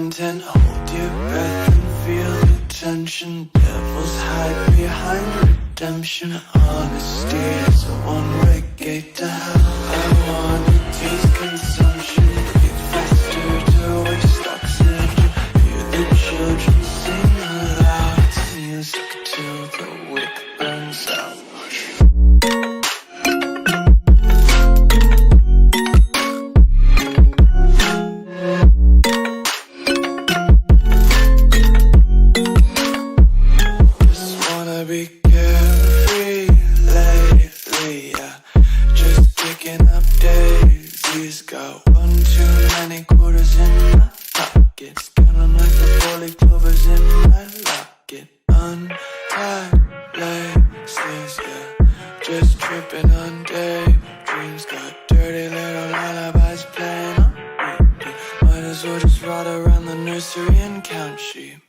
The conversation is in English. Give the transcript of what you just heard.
content. Hold your breath and feel the tension. Devils hide behind redemption. Honesty is a one-way gate to hell. Commodities consumption. Breathe faster to waste oxygen. Hear the children sing aloud. It's music till the wick burns out. Be carefree lately, yeah. Just picking up daisies. Got one too many quarters in my pockets. Counting like the four-leaf clovers in my locket. Untied laces, yeah. Just tripping on daydreams. Got dirty little lullabies playing on repeat. Might as well just ride around the nursery and count sheep.